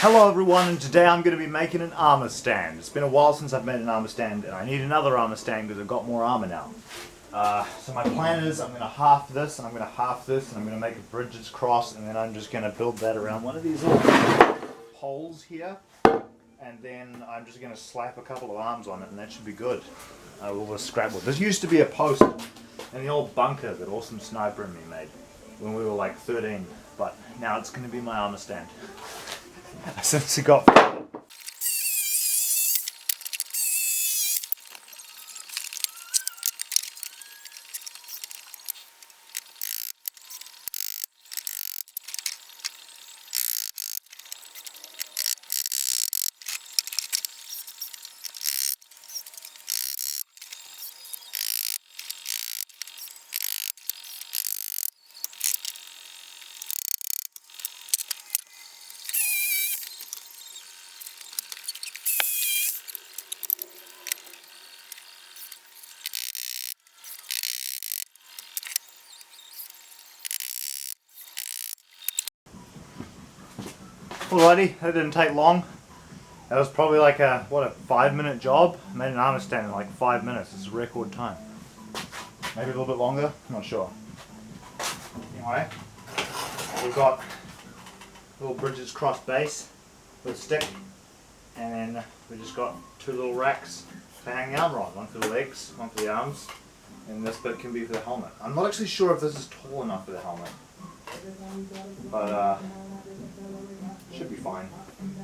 Hello everyone, and today I'm going to be making an armor stand. It's been a while since I've made an armor stand, and I need another armor stand because I've got more armor now. So my plan is I'm going to half this, and I'm going to half this, and I'm going to make a bridges cross, and then I'm just going to build that around one of these little poles here, and then I'm just going to slap a couple of arms on it, and that should be good. All the scrap wood. This used to be a post in the old bunker that awesome sniper and me made when we were like 13, but now it's going to be my armor stand. Since it got alrighty, that didn't take long. That was probably like a 5-minute job. I made an armor stand in like 5 minutes. It's a record time. Maybe a little bit longer, I'm not sure. Anyway, we've got little bridges cross base with a stick, and then we just got two little racks to hang the armor on. One for the legs, one for the arms, and this bit can be for the helmet. I'm not actually sure if this is tall enough for the helmet, but should be fine.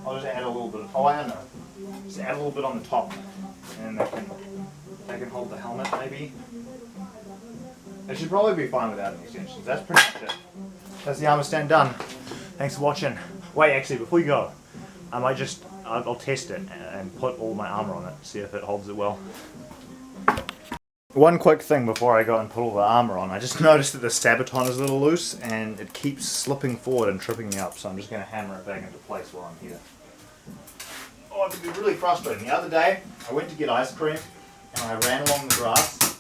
I'll just add a little bit of, I don't know. Just add a little bit on the top, and they can hold the helmet maybe. It should probably be fine without any extensions. That's pretty much it. That's the armor stand done. Thanks for watching. Wait, actually, before you go, I'll test it and put all my armor on it, see if it holds it well. One quick thing before I go and put all the armor on. I just noticed that the saboton is a little loose and it keeps slipping forward and tripping me up, so I'm just going to hammer it back into place while I'm here. Oh, it can be really frustrating. The other day, I went to get ice cream and I ran along the grass,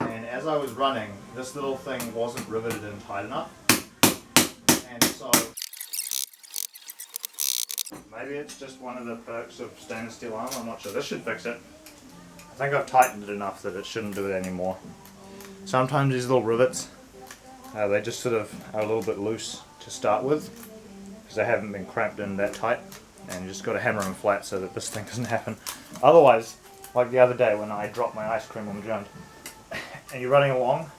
and as I was running, this little thing wasn't riveted in tight enough, and so maybe it's just one of the perks of stainless steel armor, I'm not sure. This should fix it. I think I've tightened it enough that it shouldn't do it anymore. Sometimes these little rivets, they just sort of are a little bit loose to start with because they haven't been clamped in that tight, and you just got to hammer them flat so that this thing doesn't happen. Otherwise, like the other day when I dropped my ice cream on the ground and you're running along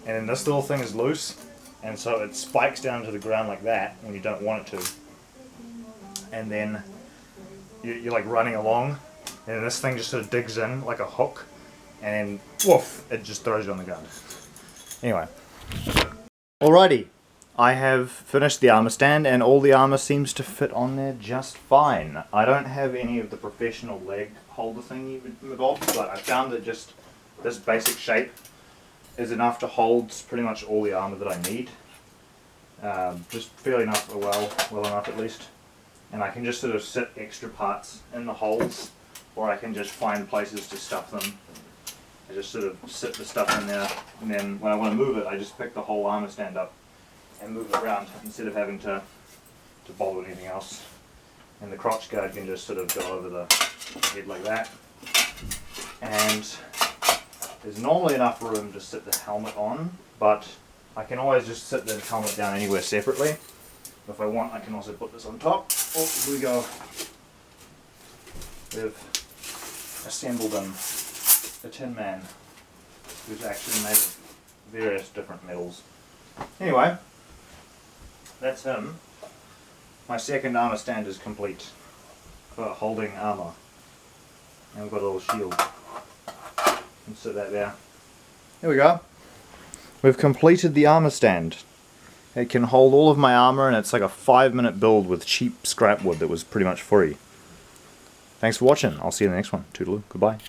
and then this little thing is loose, and so it spikes down to the ground like that when you don't want it to, and then you're like running along, and this thing just sort of digs in like a hook, and woof, it just throws you on the ground. Anyway. Alrighty, I have finished the armor stand, and all the armor seems to fit on there just fine. I don't have any of the professional leg holder thing involved, but I found that just this basic shape is enough to hold pretty much all the armor that I need. Just fairly enough, well enough at least. And I can just sort of sit extra parts in the holes, or I can just find places to stuff them. I just sort of sit the stuff in there, and then when I want to move it, I just pick the whole armor stand up and move it around instead of having to bother with anything else. And the crotch guard can just sort of go over the head like that. And there's normally enough room to sit the helmet on, but I can always just sit the helmet down anywhere separately. If I want, I can also put this on top. Oh, here we go. We've assembled a Tin Man who's actually made of various different metals. Anyway, that's him. My second armor stand is complete for holding armor. And we've got a little shield. And sit that there. There we go. We've completed the armor stand. It can hold all of my armor, and it's like a 5-minute build with cheap scrap wood that was pretty much free. Thanks for watching. I'll see you in the next one. Toodaloo. Goodbye.